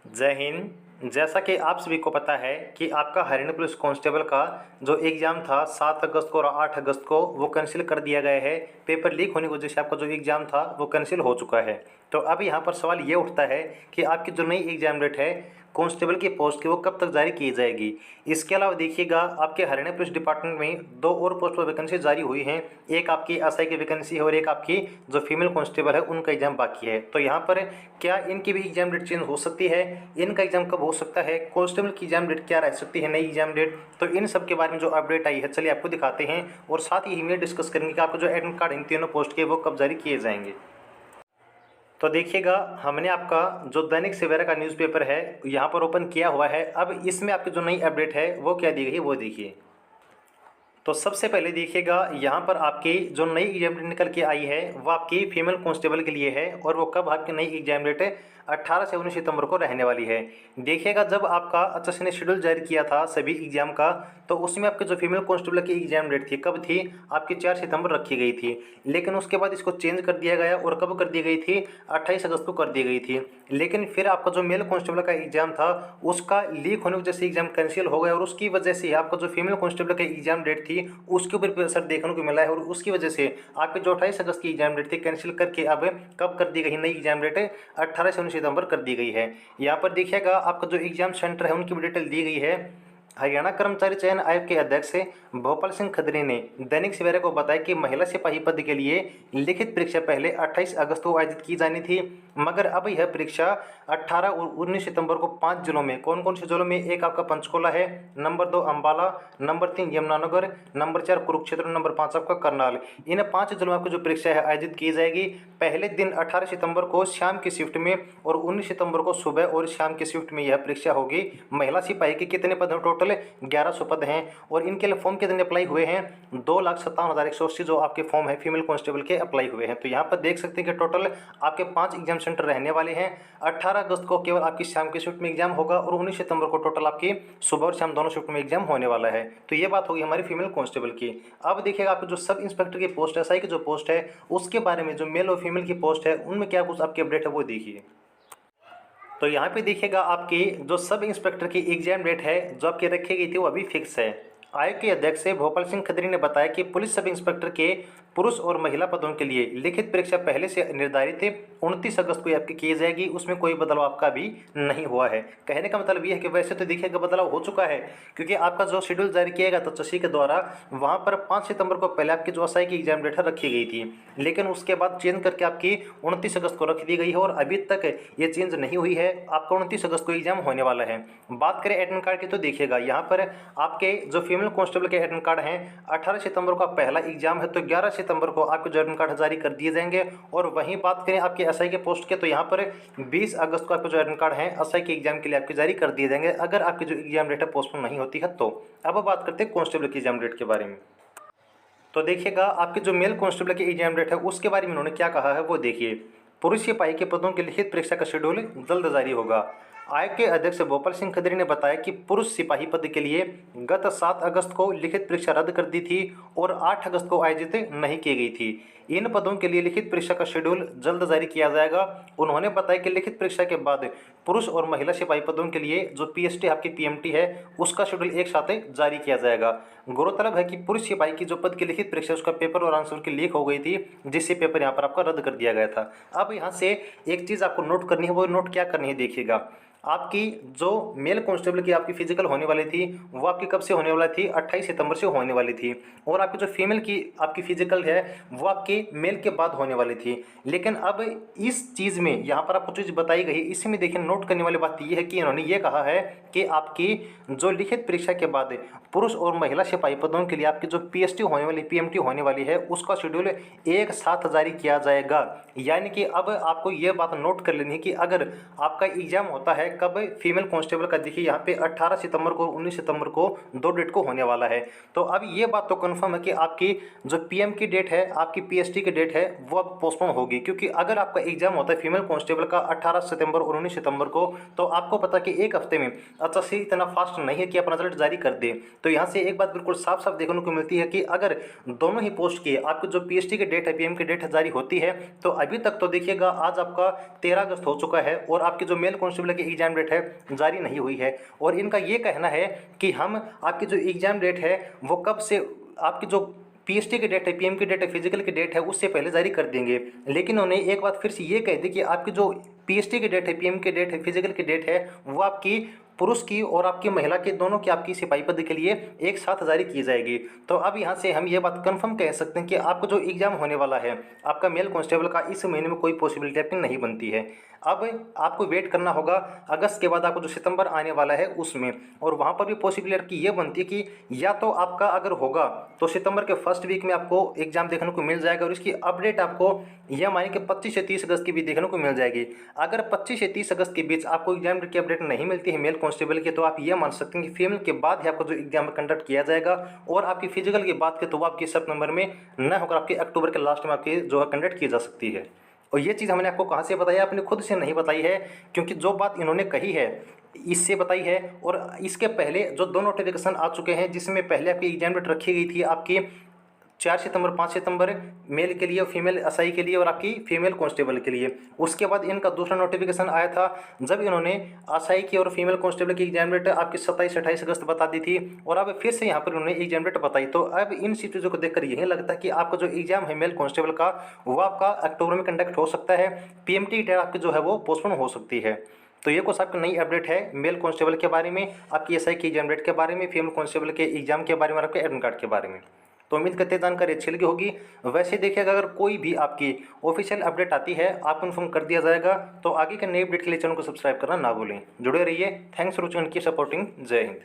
जय हिंद। जैसा कि आप सभी को पता है कि आपका हरियाणा पुलिस कांस्टेबल का जो एग्ज़ाम था 7 अगस्त को और 8 अगस्त को वो कैंसिल कर दिया गया है। पेपर लीक होने की वजह से आपका जो एग्ज़ाम था वो कैंसिल हो चुका है। तो अब यहाँ पर सवाल ये उठता है कि आपकी जो नई एग्ज़ाम डेट है कांस्टेबल की पोस्ट की वो कब तक जारी की जाएगी। इसके अलावा देखिएगा आपके हरियाणा पुलिस डिपार्टमेंट में 2 और पोस्ट पर वैकेंसी जारी हुई हैं। एक आपकी एसआई की वैकेंसी है और एक आपकी जो फीमेल कांस्टेबल है उनका एग्ज़ाम बाकी है। तो यहाँ पर क्या इनकी भी एग्ज़ाम डेट चेंज हो सकती है, इनका एग्ज़ाम कब हो सकता है, कांस्टेबल की एग्ज़ाम डेट क्या रह सकती है, नई एग्ज़ाम डेट। तो इन सब के बारे में जो अपडेट आई है चलिए आपको दिखाते हैं और साथ ही में डिस्कस करेंगे कि आपको जो एडमिट कार्ड इन तीनों पोस्ट के वो कब जारी किए जाएंगे। तो देखिएगा हमने आपका जो दैनिक सवेरा का न्यूज़पेपर है यहाँ पर ओपन किया हुआ है। अब इसमें आपकी जो नई अपडेट है वो क्या दी गई है वो देखिए। तो सबसे पहले देखिएगा यहाँ पर आपकी जो नई एग्जाम डेट निकल के आई है वो आपकी फीमेल कांस्टेबल के लिए है और वो कब आपकी नई एग्जाम डेट 18 से 19 सितंबर को रहने वाली है। देखिएगा जब आपका एचएससी ने शेड्यूल जारी किया था सभी एग्जाम का तो उसमें आपके जो फीमेल कांस्टेबल की एग्जाम डेट थी कब थी, आपकी 4 सितंबर रखी गई थी। लेकिन उसके बाद इसको चेंज कर दिया गया और कब कर दी गई थी, 28 अगस्त को कर दी गई थी। लेकिन फिर आपका जो मेल कांस्टेबल का एग्जाम था उसका लीक होने की वजह से एग्जाम कैंसिल हो गया और उसकी वजह से आपका जो फीमेल कांस्टेबल की एग्जाम डेट थी उसके ऊपर भी असर देखने को मिला है और उसकी वजह से आपकी जो 28 अगस्त की एग्जाम डेट थी कैंसिल करके अब कब कर दी गई नई एग्जाम डेट 18 से 19 सितंबर कर दी गई है। यहाँ पर देखिएगा आपका जो एग्जाम सेंटर है उनकी भी डिटेल दी गई है। हरियाणा कर्मचारी चयन आयोग के अध्यक्ष भोपाल सिंह खत्री ने दैनिक सवेरा को बताया कि महिला सिपाही पद के लिए लिखित परीक्षा पहले 28 अगस्त को आयोजित की जानी थी, मगर अब यह परीक्षा 18 और 19 सितंबर को 5 जिलों में, कौन कौन से जिलों में, एक आपका पंचकुला है, number 2 Ambala, number 3 Yamunanagar, number 4 Kurukshetra, number 5 आपका करनाल, इन 5 जिलों में आपकी जो परीक्षा है आयोजित की जाएगी। पहले दिन 18 सितंबर को शाम की शिफ्ट में और 19 सितंबर को सुबह और शाम की शिफ्ट में यह परीक्षा होगी। महिला सिपाही के कितने पद हैं टोटल, 1100 पद हैं और इनके लिए फॉर्म कितने अप्लाई हुए हैं, 2,57,180 जो आपके फॉर्म है फीमेल कांस्टेबल के अप्लाई हुए हैं। तो यहाँ पर देख सकते हैं कि टोटल आपके 5 एग्जाम सेंटर रहने वाले हैं। 18 अगस्त को केवल आपकी शाम की शिफ्ट में एग्जाम होगा और 19 सितंबर को टोटल आपकी सुबह और शाम दोनों शिफ्ट में एग्जाम होने वाला है। तो ये बात होगी हमारी फीमेल कांस्टेबल की। अब देखिएगा आपके जो सब इंस्पेक्टर की पोस्ट है, एसआई की जो पोस्ट है उसके बारे में, जो मेल और फीमेल की पोस्ट है उनमें क्या कुछ आपकी अपडेट है वो देखिए। तो यहाँ पे देखिएगा आपकी जो सब इंस्पेक्टर की एग्जाम डेट है जो आपकी रखी गई थी वो अभी फिक्स है। आयोग के अध्यक्ष भोपाल सिंह खत्री ने बताया कि पुलिस सब इंस्पेक्टर के पुरुष और महिला पदों के लिए लिखित परीक्षा पहले से निर्धारित है 29 अगस्त को आपकी की जाएगी, उसमें कोई बदलाव आपका भी नहीं हुआ है। कहने का मतलब ये है कि वैसे तो देखिएगा बदलाव हो चुका है क्योंकि आपका जो शेड्यूल जारी किया गया था चसी के द्वारा वहाँ पर 5 सितंबर को पहले आपकी जो एसआई की एग्जाम डेट रखी गई थी, लेकिन उसके बाद चेंज करके आपकी 29 अगस्त को रख दी गई है और अभी तक ये चेंज नहीं हुई है। आपका 29 अगस्त को एग्जाम होने वाला है। बात करें एडमिट कार्ड की तो देखिएगा यहाँ पर आपके जो फीमेल कांस्टेबल के एडमिट कार्ड हैं 18 सितंबर को पहला एग्जाम है तो 11 सितंबर को आपके जो एडमिट कार्ड जारी कर दिए जाएंगे। और वहीं बात करें आपके एसआई के पोस्ट के तो यहाँ पर 20 अगस्त को आपके जो एडमिट कार्ड हैं एसआई के एग्जाम के लिए आपके जारी कर दिए जाएंगे अगर आपकी जो एग्जाम डेट है पोस्टपोन नहीं होती है तो। अब बात करते हैं कांस्टेबल की एग्जाम डेट के बारे में। तो देखिएगा आपके जो मेल कांस्टेबल की एग्जाम डेट है उसके बारे में उन्होंने क्या कहा है वो देखिए। पुरुष सिपाही के पदों की लिखित परीक्षा का शेड्यूल जल्द जारी होगा। आयोग के अध्यक्ष भोपाल सिंह खत्री ने बताया कि पुरुष सिपाही पद के लिए गत 7 अगस्त को लिखित परीक्षा रद्द कर दी थी और 8 अगस्त को आयोजित नहीं की गई थी। इन पदों के लिए लिखित परीक्षा का शेड्यूल जल्द जारी किया जाएगा। उन्होंने बताया कि लिखित परीक्षा के बाद पुरुष और महिला सिपाही पदों के लिए जो पीएसटी आपकी पीएमटी है उसका शेड्यूल एक साथ जारी किया जाएगा। गौरतलब है कि पुरुष सिपाही की जो पद की लिखित परीक्षा उसका पेपर और आंसर की लीक हो गई थी जिससे पेपर यहाँ पर आपका रद्द कर दिया गया था। अब यहाँ से एक चीज़ आपको नोट करनी है, वो नोट क्या करनी है देखिएगा। आपकी जो मेल कांस्टेबल की आपकी फिजिकल होने वाली थी वो आपकी कब से होने वाली थी, 28 सितंबर से होने वाली थी और आपकी जो फीमेल की आपकी फिजिकल है वो आपके मेल के बाद होने वाली थी। लेकिन अब इस चीज़ में यहाँ पर आपको चीज़ बताई गई, इसमें देखिए नोट करने वाली बात ये है कि इन्होंने ये कहा है कि आपकी जो लिखित परीक्षा के बाद पुरुष और महिला सिपाही पदों के लिए आपकी जो पीएसटी होने वाली पीएमटी होने वाली है उसका शेड्यूल एक साथ जारी किया जाएगा। यानी कि अब आपको ये बात नोट कर लेनी है कि अगर आपका एग्जाम होता है कब, फीमेल कांस्टेबल का देखिए यहाँ पे 18 सितंबर को 19 सितंबर को 2 डेट को होने वाला है। तो अब ये बात तो कंफर्म है कि आपकी जो पीएम की डेट है, आपकी पीएसटी की डेट है वो अब पोस्टपोन होगी क्योंकि अगर आपका एग्जाम होता है फीमेल कांस्टेबल का 18 सितंबर और 19 सितंबर को तो आपको पता कि एक हफ्ते में अच्छा से इतना फास्ट नहीं है कि अपना रिजल्ट जारी कर दे। तो यहाँ से एक बात बिल्कुल साफ साफ देखने को मिलती है कि अगर दोनों ही पोस्ट की आपकी जो पीएसटी की डेट है पीएम की डेट है जारी होती है तो अभी तक तो देखिएगा आज आपका 13 अगस्त हो चुका है और आपकी जो मेल कांस्टेबल की एग्ज़ाम डेट है जारी नहीं हुई है। और इनका ये कहना है कि हम आपकी जो एग्ज़ाम डेट है वो कब से आपकी जो पीएसटी की डेट है, पीएम की डेट है, फिजिकल की डेट है उससे पहले जारी कर देंगे। लेकिन उन्होंने एक बात फिर से ये कह दी कि आपकी जो पीएसटी की डेट है, पीएम की डेट है, फिजिकल की डेट है वो आपकी पुरुष की और आपकी महिला के दोनों की आपकी सिपाही पद के लिए एक साथ जारी की जाएगी। तो अब यहाँ से हम ये बात कंफर्म कह सकते हैं कि आपका जो एग्ज़ाम होने वाला है आपका मेल कांस्टेबल का इस महीने में कोई पॉसिबिलिटी आपकी नहीं बनती है। अब आपको वेट करना होगा अगस्त के बाद आपको जो सितंबर आने वाला है उसमें, और वहाँ पर भी पॉसिबिलिटी ये बनती है कि या तो आपका अगर होगा तो सितंबर के फर्स्ट वीक में आपको एग्ज़ाम देखने को मिल जाएगा और इसकी अपडेट आपको यह मानिए कि 25 से 30 अगस्त की भी देखने को मिल जाएगी। अगर 25 से 30 अगस्त के बीच आपको एग्जाम की अपडेट नहीं मिलती है मेल कांस्टेबल की, तो आप ये मान सकते हैं कि फीमेल के बाद ही आपका जो एग्जाम कंडक्ट किया जाएगा, और आपकी फिजिकल की बात की तो वो आपकी सितंबर में न होकर आपके अक्टूबर के लास्ट में आपकी जो है कंडक्ट की जा सकती है। और ये चीज़ हमने आपको कहाँ से बताई है, आपने खुद से नहीं बताई है, क्योंकि जो बात इन्होंने कही है इससे बताई है। और इसके पहले जो दो नोटिफिकेशन आ चुके हैं जिसमें पहले आपकी एग्जाम डेट रखी गई थी आपकी 4 सितंबर 5 सितंबर मेल के लिए, फीमेल एसआई के लिए और आपकी फीमेल कांस्टेबल के लिए। उसके बाद इनका दूसरा नोटिफिकेशन आया था जब इन्होंने एसआई की और फीमेल कांस्टेबल की एग्जाम डेट आपकी 27-28 अगस्त बता दी थी, और अब फिर से यहाँ पर उन्होंने एग्जाम डेट बताई। तो अब इन चीज़ों को देखकर यही लगता है कि आपका जो एग्जाम है मेल कांस्टेबल का वो आपका अक्टूबर में कंडक्ट हो सकता है, पीएमटी डेट आपकी जो है वो पोस्टपोन हो सकती है। तो ये कुछ आपकी नई अपडेट है मेल कांस्टेबल के बारे में, आपकी एसआई की एग्जाम डेट के बारे में, फीमेल कांस्टेबल के एग्जाम के बारे में और आपके एडमिट कार्ड के बारे में। तो उम्मीद करते हैं जानकारी अच्छी लगी होगी। वैसे देखिएगा अगर कोई भी आपकी ऑफिशियल अपडेट आती है आपको इन्फॉर्म कर दिया जाएगा। तो आगे के नए अपडेट के लिए चैनल को सब्सक्राइब करना ना भूलें। जुड़े रहिए। Thanks for watching, keep supporting. जय हिंद।